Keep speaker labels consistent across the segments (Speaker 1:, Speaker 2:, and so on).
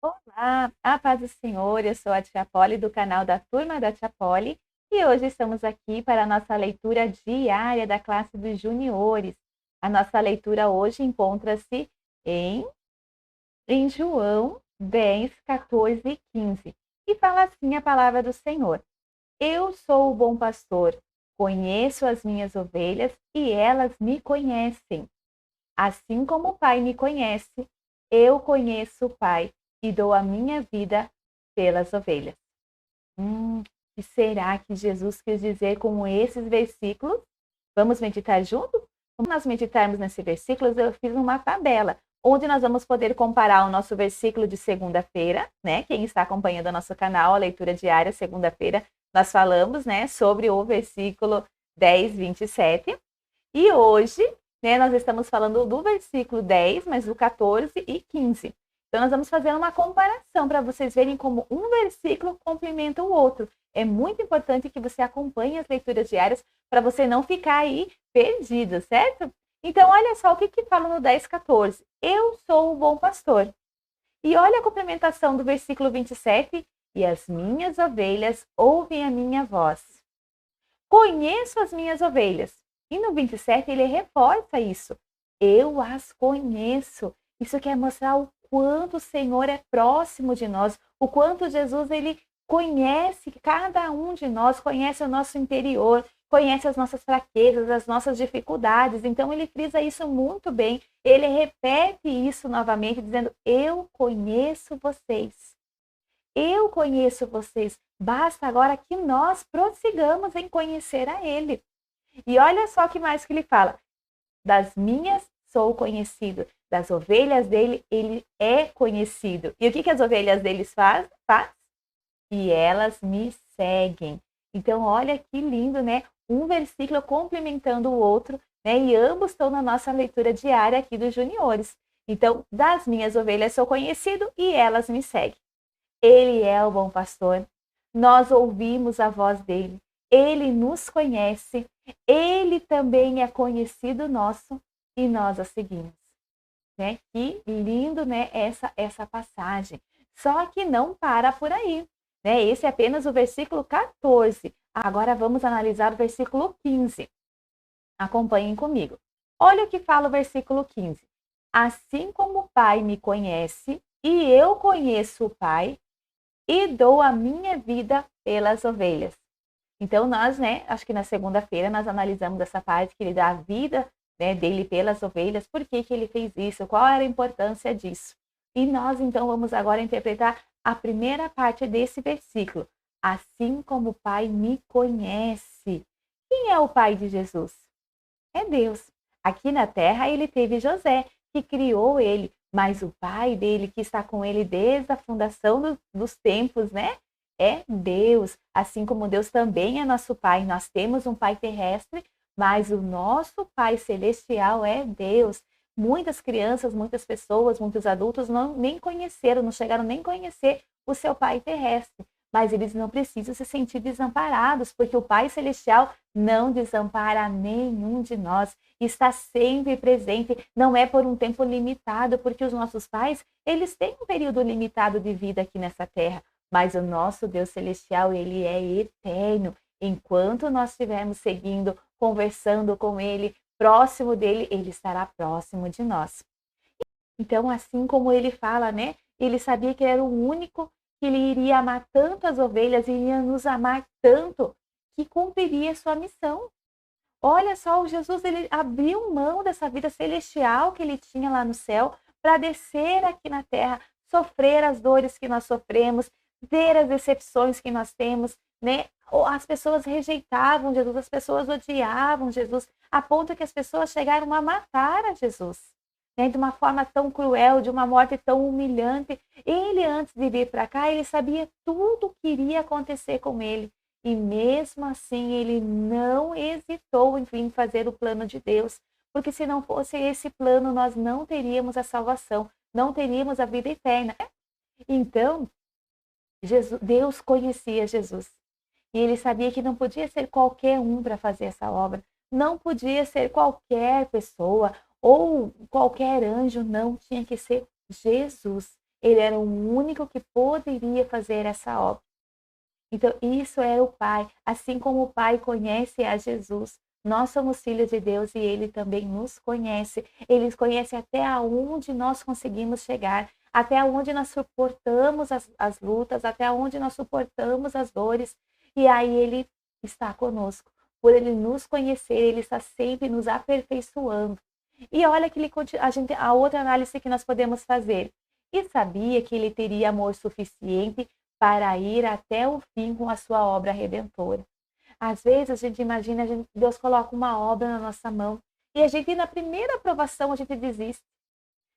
Speaker 1: Olá, a paz do Senhor, eu sou a Tia Poli do canal da Turma da Tia Poli e hoje estamos aqui para a nossa leitura diária da classe dos juniores. A nossa leitura hoje encontra-se em, em João 10, 14 e 15 e fala assim a palavra do Senhor. Eu sou o bom pastor, conheço as minhas ovelhas e elas me conhecem. Assim como o Pai me conhece, eu conheço o Pai e dou a minha vida pelas ovelhas. O que será que Jesus quis dizer com esses versículos? Vamos meditar junto? Quando nós meditarmos nesses versículos, eu fiz uma tabela, onde nós vamos poder comparar o nosso versículo de segunda-feira, né? Quem está acompanhando o nosso canal, a leitura diária, segunda-feira, nós falamos, né, sobre o versículo 10, 27. E hoje, né, nós estamos falando do versículo 10, mas do 14 e 15. Então, nós vamos fazer uma comparação para vocês verem como um versículo complementa o outro. É muito importante que você acompanhe as leituras diárias para você não ficar aí perdido, certo? Então, olha só o que fala no 10, 14. Eu sou o bom pastor. E olha a complementação do versículo 27. E as minhas ovelhas ouvem a minha voz. Conheço as minhas ovelhas. E no 27 ele reforça isso. Eu as conheço. Isso quer mostrar o quanto o Senhor é próximo de nós, o quanto Jesus ele conhece cada um de nós, conhece o nosso interior, conhece as nossas fraquezas, as nossas dificuldades. Então ele frisa isso muito bem. Ele repete isso novamente dizendo: "Eu conheço vocês. Eu conheço vocês. Basta agora que nós prossigamos em conhecer a Ele." E olha só que mais que ele fala. Das minhas sou conhecido. Das ovelhas dele, ele é conhecido. E o que as ovelhas deles faz? E elas me seguem. Então, olha que lindo, né? Um versículo complementando o outro, né? E ambos estão na nossa leitura diária aqui dos juniores. Então, das minhas ovelhas sou conhecido e elas me seguem. Ele é o bom pastor. Nós ouvimos a voz dele. Ele nos conhece. Ele também é conhecido nosso e nós a seguimos. Né? Que lindo, né? Essa passagem. Só que não para por aí. Né? Esse é apenas o versículo 14. Agora vamos analisar o versículo 15. Acompanhem comigo. Olha o que fala o versículo 15. Assim como o Pai me conhece e eu conheço o Pai, e dou a minha vida pelas ovelhas. Então, nós, né, acho que na segunda-feira nós analisamos essa parte que ele dá a vida, né, dele pelas ovelhas, por que ele fez isso, qual era a importância disso. E nós, então, vamos agora interpretar a primeira parte desse versículo. Assim como o Pai me conhece. Quem é o Pai de Jesus? É Deus. Aqui na terra ele teve José, que criou ele, mas o pai dele, que está com ele desde a fundação dos tempos, né? É Deus. Assim como Deus também é nosso pai. Nós temos um pai terrestre, mas o nosso pai celestial é Deus. Muitas crianças, muitas pessoas, muitos adultos nem conheceram, não chegaram nem a conhecer o seu pai terrestre. Mas eles não precisam se sentir desamparados, porque o Pai Celestial não desampara nenhum de nós, está sempre presente, não é por um tempo limitado, porque os nossos pais, eles têm um período limitado de vida aqui nessa terra, mas o nosso Deus Celestial, ele é eterno. Enquanto nós estivermos seguindo, conversando com ele, próximo dele, ele estará próximo de nós. Então, assim como ele fala, né? Ele sabia que era o único que ele iria amar tanto as ovelhas, iria nos amar tanto, que cumpriria sua missão. Olha só, o Jesus ele abriu mão dessa vida celestial que ele tinha lá no céu para descer aqui na terra, sofrer as dores que nós sofremos, ter as decepções que nós temos, né? As pessoas rejeitavam Jesus, as pessoas odiavam Jesus, a ponto que as pessoas chegaram a matar a Jesus, né? De uma forma tão cruel, de uma morte tão humilhante. Ele, antes de vir para cá, ele sabia tudo o que iria acontecer com ele. E mesmo assim, ele não hesitou em vir fazer o plano de Deus, porque se não fosse esse plano, nós não teríamos a salvação, não teríamos a vida eterna. Então, Deus conhecia Jesus. E ele sabia que não podia ser qualquer um para fazer essa obra. Não podia ser qualquer pessoa ou qualquer anjo, não. Tinha que ser Jesus. Ele era o único que poderia fazer essa obra. Então, isso era o Pai. Assim como o Pai conhece a Jesus, nós somos filhos de Deus e Ele também nos conhece. Ele conhece até aonde nós conseguimos chegar, até onde nós suportamos as lutas, até onde nós suportamos as dores. E aí Ele está conosco. Por Ele nos conhecer, Ele está sempre nos aperfeiçoando. E olha que a outra análise que nós podemos fazer. E sabia que Ele teria amor suficiente para ir até o fim com a sua obra redentora. Às vezes a gente imagina, Deus coloca uma obra na nossa mão e a gente, na primeira aprovação, a gente desiste.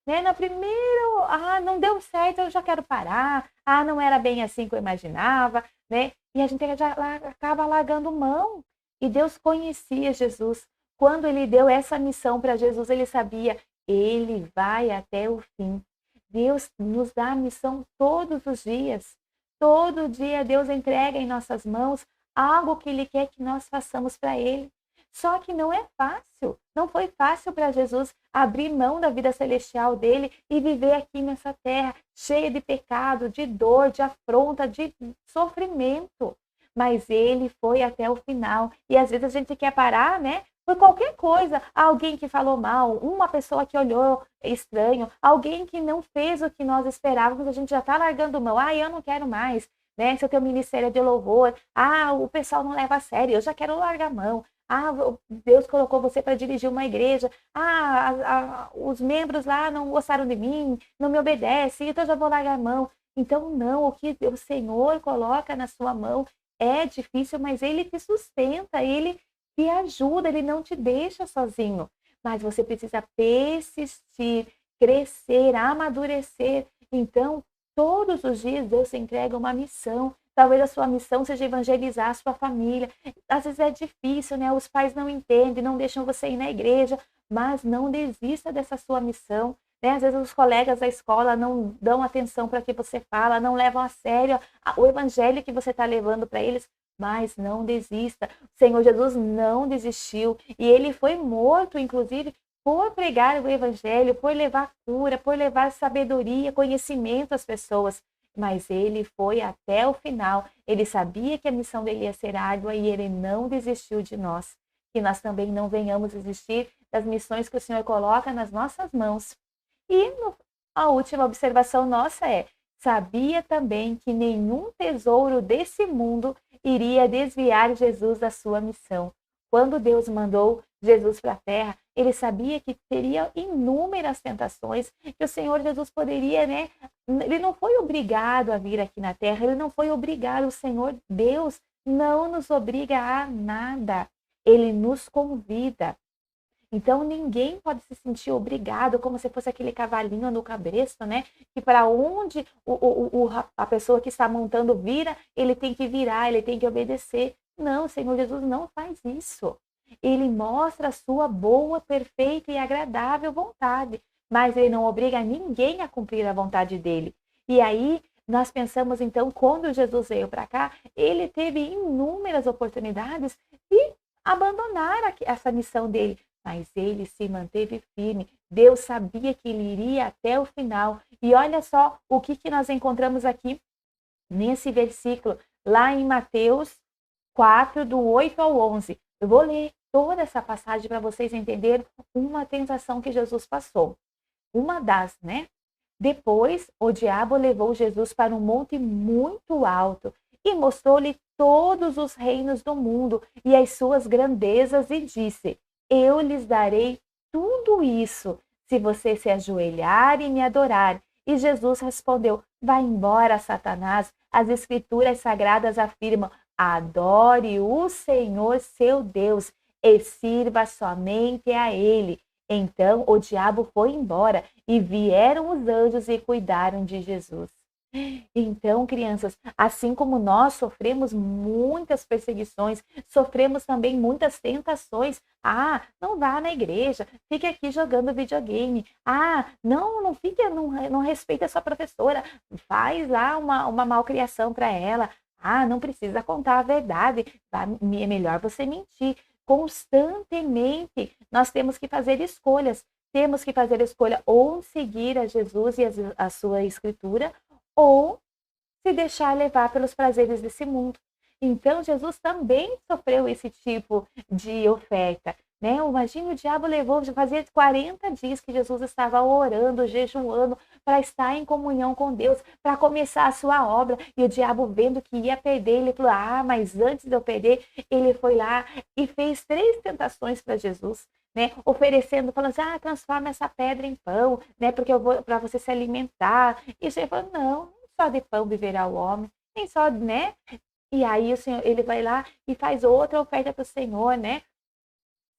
Speaker 1: Né? Na primeira, não deu certo, eu já quero parar. Não era bem assim que eu imaginava. Né? E a gente já acaba largando mão. E Deus conhecia Jesus. Quando Ele deu essa missão para Jesus, Ele sabia, Ele vai até o fim. Deus nos dá a missão todos os dias. Todo dia Deus entrega em nossas mãos algo que Ele quer que nós façamos para Ele. Só que não é fácil. Não foi fácil para Jesus abrir mão da vida celestial dele e viver aqui nessa terra cheia de pecado, de dor, de afronta, de sofrimento. Mas Ele foi até o final. E às vezes a gente quer parar, né? Por qualquer coisa, alguém que falou mal, uma pessoa que olhou estranho, alguém que não fez o que nós esperávamos, a gente já está largando mão. Eu não quero mais, né? Se eu tenho ministério de louvor, o pessoal não leva a sério, eu já quero largar mão. Deus colocou você para dirigir uma igreja. Os membros lá não gostaram de mim, não me obedecem, então eu já vou largar mão. Então, não, o que o Senhor coloca na sua mão é difícil, mas Ele te sustenta, Ele te ajuda, Ele não te deixa sozinho. Mas você precisa persistir, crescer, amadurecer. Então, todos os dias Deus te entrega uma missão. Talvez a sua missão seja evangelizar a sua família. Às vezes é difícil, né? Os pais não entendem, não deixam você ir na igreja, mas não desista dessa sua missão. Né? Às vezes os colegas da escola não dão atenção para o que você fala, não levam a sério o evangelho que você está levando para eles, mas não desista. O Senhor Jesus não desistiu e Ele foi morto, inclusive, por pregar o evangelho, por levar cura, por levar sabedoria, conhecimento às pessoas. Mas Ele foi até o final. Ele sabia que a missão dele ia ser árdua e Ele não desistiu de nós. Que nós também não venhamos desistir das missões que o Senhor coloca nas nossas mãos. E a última observação nossa é: sabia também que nenhum tesouro desse mundo iria desviar Jesus da sua missão. Quando Deus mandou Jesus para a terra, Ele sabia que teria inúmeras tentações, que o Senhor Jesus poderia, né? Ele não foi obrigado a vir aqui na terra, Ele não foi obrigado, o Senhor Deus não nos obriga a nada. Ele nos convida. Então, ninguém pode se sentir obrigado, como se fosse aquele cavalinho no cabresto, né? Que para onde a pessoa que está montando vira, ele tem que virar, ele tem que obedecer. Não, o Senhor Jesus não faz isso. Ele mostra a sua boa, perfeita e agradável vontade, mas ele não obriga ninguém a cumprir a vontade dele. E aí, nós pensamos, então, quando Jesus veio para cá, ele teve inúmeras oportunidades de abandonar essa missão dele, mas ele se manteve firme. Deus sabia que ele iria até o final. E olha só o que nós encontramos aqui nesse versículo, lá em Mateus 4, do 8 ao 11. Eu vou ler toda essa passagem para vocês entenderem uma tentação que Jesus passou. Uma das, né? Depois, o diabo levou Jesus para um monte muito alto e mostrou-lhe todos os reinos do mundo e as suas grandezas e disse: eu lhes darei tudo isso, se você se ajoelhar e me adorar. E Jesus respondeu: vai embora, Satanás. As escrituras sagradas afirmam: adore o Senhor seu Deus e sirva somente a Ele. Então o diabo foi embora e vieram os anjos e cuidaram de Jesus. Então, crianças, assim como nós sofremos muitas perseguições, sofremos também muitas tentações. Não vá na igreja, fique aqui jogando videogame. Não fique, não respeita a sua professora, faz lá uma malcriação para ela. Não precisa contar a verdade, é melhor você mentir. Constantemente nós temos que fazer escolhas. temos que fazer a escolha ou seguir a Jesus e a sua escritura, ou se deixar levar pelos prazeres desse mundo. Então, Jesus também sofreu esse tipo de oferta. Né? Imagina, o diabo levou, fazia 40 dias que Jesus estava orando, jejuando, para estar em comunhão com Deus, para começar a sua obra. E o diabo, vendo que ia perder, ele falou: mas antes de eu perder, ele foi lá e fez 3 tentações para Jesus. Né, oferecendo, falando assim: transforma essa pedra em pão, né, porque eu vou para você se alimentar. E o Senhor falou: não, nem só de pão viverá o homem, nem só, né? E aí o Senhor, ele vai lá e faz outra oferta para o Senhor, né?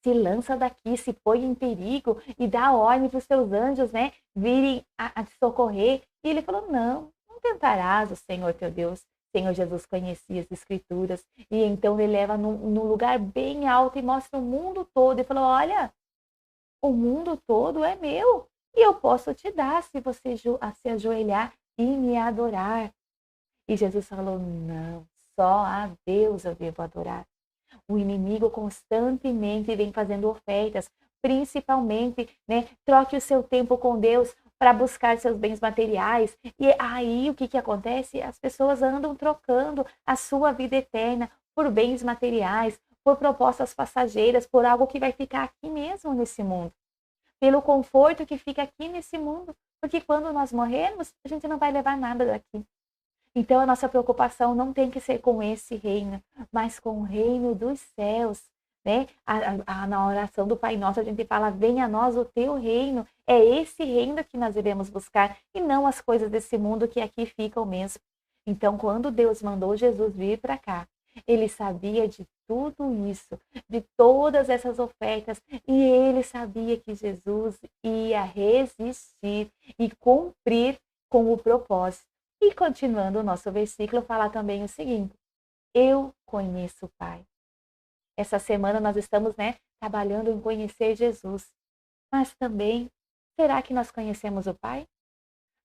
Speaker 1: Se lança daqui, se põe em perigo e dá ordem para os seus anjos, né, virem a te socorrer. E ele falou: não tentarás o Senhor teu Deus. O Senhor Jesus conhecia as escrituras, e então ele leva num lugar bem alto e mostra o mundo todo e falou: olha, o mundo todo é meu e eu posso te dar se você se ajoelhar e me adorar. E Jesus falou: não, só a Deus eu devo adorar. O inimigo constantemente vem fazendo ofertas, principalmente, né? Troque o seu tempo com Deus para buscar seus bens materiais. E aí o que acontece? As pessoas andam trocando a sua vida eterna por bens materiais, por propostas passageiras, por algo que vai ficar aqui mesmo nesse mundo. Pelo conforto que fica aqui nesse mundo. Porque quando nós morrermos, a gente não vai levar nada daqui. Então, a nossa preocupação não tem que ser com esse reino, mas com o reino dos céus. Né? Na oração do Pai Nosso, a gente fala: venha a nós o teu reino. É esse reino que nós devemos buscar, e não as coisas desse mundo que aqui ficam mesmo. Então, quando Deus mandou Jesus vir para cá, ele sabia de tudo isso, de todas essas ofertas, e ele sabia que Jesus ia resistir e cumprir com o propósito. E continuando o nosso versículo, fala também o seguinte: eu conheço o Pai. Essa semana nós estamos, né, trabalhando em conhecer Jesus. Mas também, será que nós conhecemos o Pai?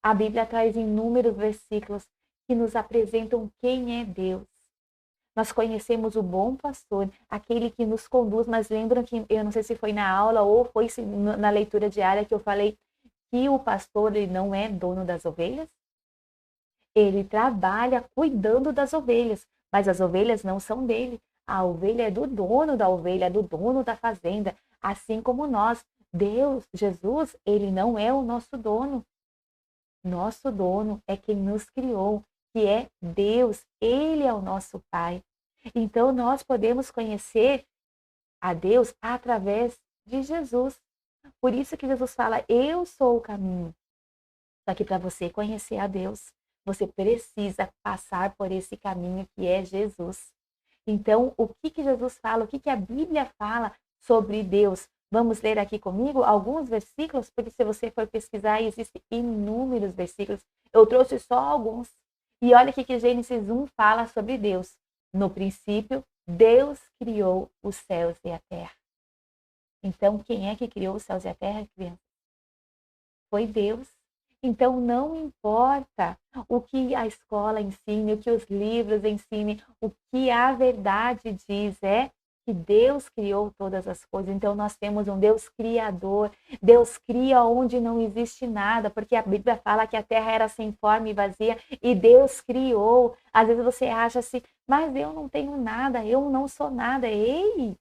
Speaker 1: A Bíblia traz inúmeros versículos que nos apresentam quem é Deus. Nós conhecemos o bom pastor, aquele que nos conduz, mas lembram que, eu não sei se foi na aula ou foi na leitura diária que eu falei que o pastor, ele não é dono das ovelhas? Ele trabalha cuidando das ovelhas, mas as ovelhas não são dele. A ovelha é do dono da ovelha, é do dono da fazenda, assim como nós. Deus, Jesus, ele não é o nosso dono. Nosso dono é quem nos criou, que é Deus. Ele é o nosso Pai. Então, nós podemos conhecer a Deus através de Jesus. Por isso que Jesus fala: eu sou o caminho. Só que para você conhecer a Deus, você precisa passar por esse caminho que é Jesus. Então, o que Jesus fala, o que a Bíblia fala sobre Deus? Vamos ler aqui comigo alguns versículos, porque se você for pesquisar, existem inúmeros versículos. Eu trouxe só alguns. E olha o que Gênesis 1 fala sobre Deus. No princípio, Deus criou os céus e a terra. Então, quem é que criou os céus e a terra, criança? Foi Deus. Então, não importa o que a escola ensine, o que os livros ensinem, o que a verdade diz é que Deus criou todas as coisas. Então, nós temos um Deus criador. Deus cria onde não existe nada, porque a Bíblia fala que a terra era sem forma e vazia, e Deus criou. Às vezes você acha assim: mas eu não tenho nada, eu não sou nada. Ei!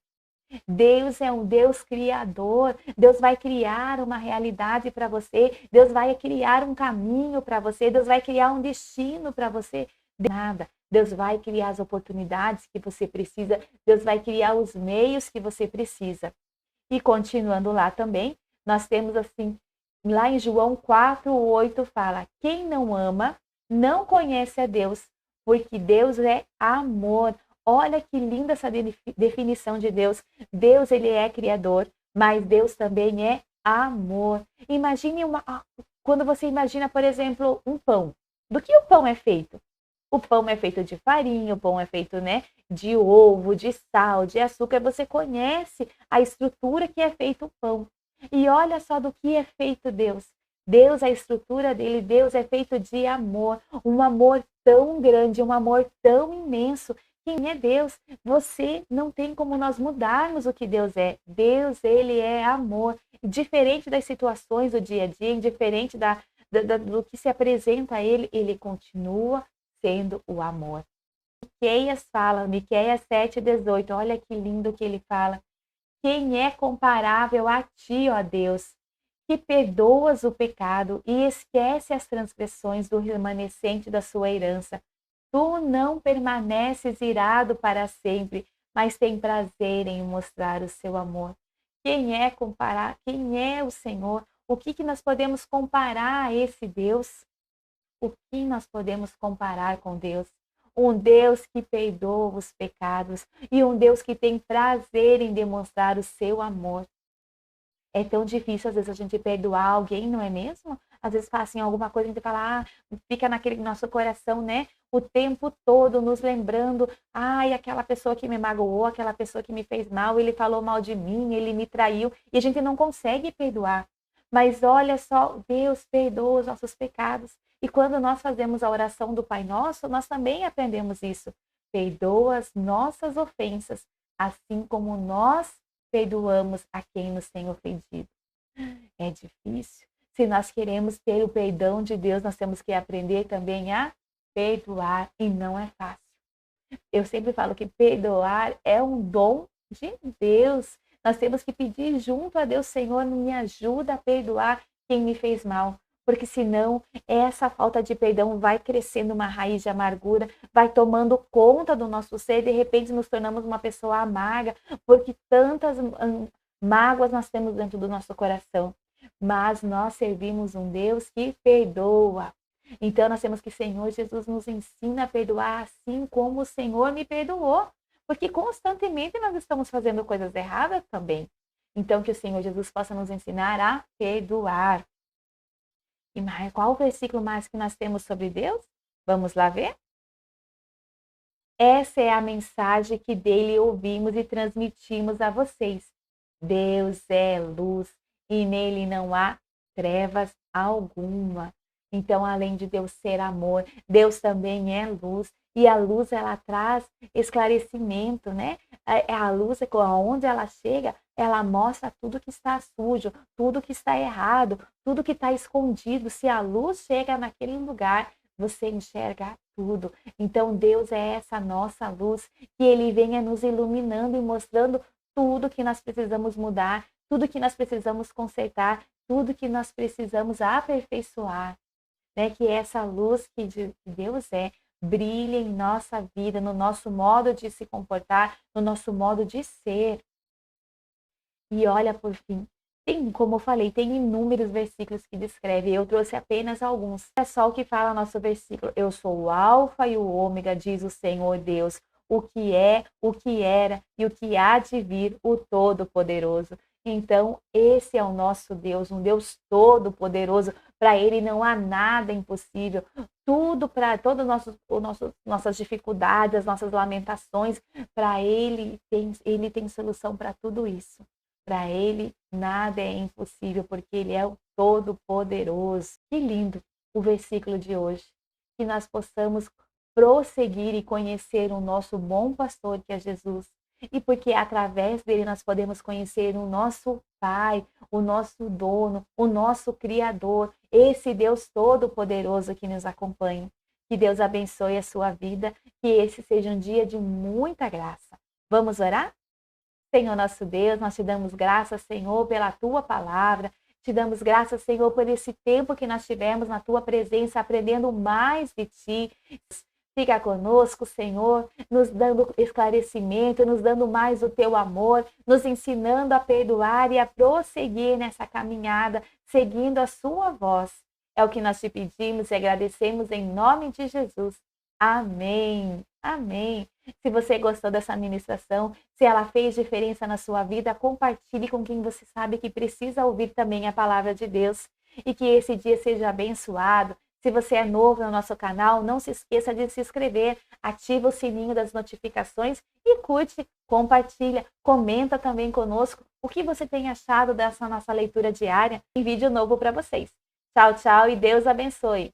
Speaker 1: Deus é um Deus criador. Deus vai criar uma realidade para você. Deus vai criar um caminho para você. Deus vai criar um destino para você. Nada. Deus vai criar as oportunidades que você precisa. Deus vai criar os meios que você precisa. E continuando lá também, nós temos assim, lá em João 4:8 fala: quem não ama não conhece a Deus, porque Deus é amor. Olha que linda essa definição de Deus. Deus, ele é criador, mas Deus também é amor. Imagine quando você imagina, por exemplo, um pão. Do que o pão é feito? O pão é feito de farinha, o pão é feito, né, de ovo, de sal, de açúcar. Você conhece a estrutura que é feito o pão. E olha só do que é feito Deus. Deus, a estrutura dele, Deus é feito de amor. Um amor tão grande, um amor tão imenso. Quem é Deus? Você não tem como nós mudarmos o que Deus é. Deus, ele é amor. diferente das situações do dia a dia, indiferente do que se apresenta a ele, ele continua sendo o amor. Miqueias fala, Miqueias 7,18, olha que lindo que ele fala. Quem é comparável a ti, ó Deus, que perdoas o pecado e esquece as transgressões do remanescente da sua herança? Tu não permaneces irado para sempre, mas tem prazer em mostrar o seu amor. Quem é o Senhor? O que nós podemos comparar a esse Deus? O que nós podemos comparar com Deus? Um Deus que perdoa os pecados e um Deus que tem prazer em demonstrar o seu amor. É tão difícil, às vezes, a gente perdoar alguém, não é mesmo? Às vezes fala assim, alguma coisa, a gente fala, fica naquele nosso coração, né? O tempo todo nos lembrando, ai, aquela pessoa que me magoou, aquela pessoa que me fez mal, ele falou mal de mim, ele me traiu, e a gente não consegue perdoar. Mas olha só, Deus perdoa os nossos pecados. E quando nós fazemos a oração do Pai Nosso, nós também aprendemos isso. Perdoa as nossas ofensas, assim como nós perdoamos a quem nos tem ofendido. É difícil. Se nós queremos ter o perdão de Deus, nós temos que aprender também a perdoar, e não é fácil. Eu sempre falo que perdoar é um dom de Deus. Nós temos que pedir junto a Deus, Senhor, me ajuda a perdoar quem me fez mal. Porque senão essa falta de perdão vai crescendo uma raiz de amargura, vai tomando conta do nosso ser, de repente nos tornamos uma pessoa amarga, porque tantas mágoas nós temos dentro do nosso coração. Mas nós servimos um Deus que perdoa. Então nós temos que, Senhor Jesus, nos ensina a perdoar assim como o Senhor me perdoou. Porque constantemente nós estamos fazendo coisas erradas também. Então que o Senhor Jesus possa nos ensinar a perdoar. E qual o versículo mais que nós temos sobre Deus? Vamos lá ver? Essa é a mensagem que dele ouvimos e transmitimos a vocês. Deus é luz e nele não há trevas alguma. Então, além de Deus ser amor, Deus também é luz. E a luz, ela traz esclarecimento, né? A luz, onde ela chega, ela mostra tudo que está sujo, tudo que está errado, tudo que está escondido. Se a luz chega naquele lugar, você enxerga tudo. Então, Deus é essa nossa luz, que Ele venha nos iluminando e mostrando tudo que nós precisamos mudar, tudo que nós precisamos consertar, tudo que nós precisamos aperfeiçoar. Né? Que essa luz que Deus brilhe em nossa vida, no nosso modo de se comportar, no nosso modo de ser. E olha, por fim, como eu falei, tem inúmeros versículos que descrevem, eu trouxe apenas alguns. É só o que fala o nosso versículo. Eu sou o alfa e o ômega, diz o Senhor Deus, o que é, o que era e o que há de vir, o Todo-Poderoso. Então, esse é o nosso Deus, um Deus todo-poderoso. Para Ele não há nada impossível. Tudo para todas nossas dificuldades, as nossas lamentações, para Ele tem solução para tudo isso. Para Ele nada é impossível, porque Ele é o Todo-Poderoso. Que lindo o versículo de hoje. Que nós possamos prosseguir e conhecer o nosso bom pastor, que é Jesus. E porque através dele nós podemos conhecer o nosso Pai, o nosso dono, o nosso Criador, esse Deus todo-poderoso que nos acompanha. Que Deus abençoe a sua vida, que esse seja um dia de muita graça. Vamos orar? Senhor nosso Deus, nós te damos graças, Senhor, pela tua palavra. Te damos graças, Senhor, por esse tempo que nós tivemos na tua presença, aprendendo mais de ti. Fica conosco, Senhor, nos dando esclarecimento, nos dando mais do teu amor, nos ensinando a perdoar e a prosseguir nessa caminhada, seguindo a sua voz. É o que nós te pedimos e agradecemos em nome de Jesus. Amém. Amém. Se você gostou dessa ministração, se ela fez diferença na sua vida, compartilhe com quem você sabe que precisa ouvir também a palavra de Deus. E que esse dia seja abençoado. Se você é novo no nosso canal, não se esqueça de se inscrever, ativa o sininho das notificações e curte, compartilha, comenta também conosco o que você tem achado dessa nossa leitura diária em vídeo novo para vocês. Tchau, tchau e Deus abençoe!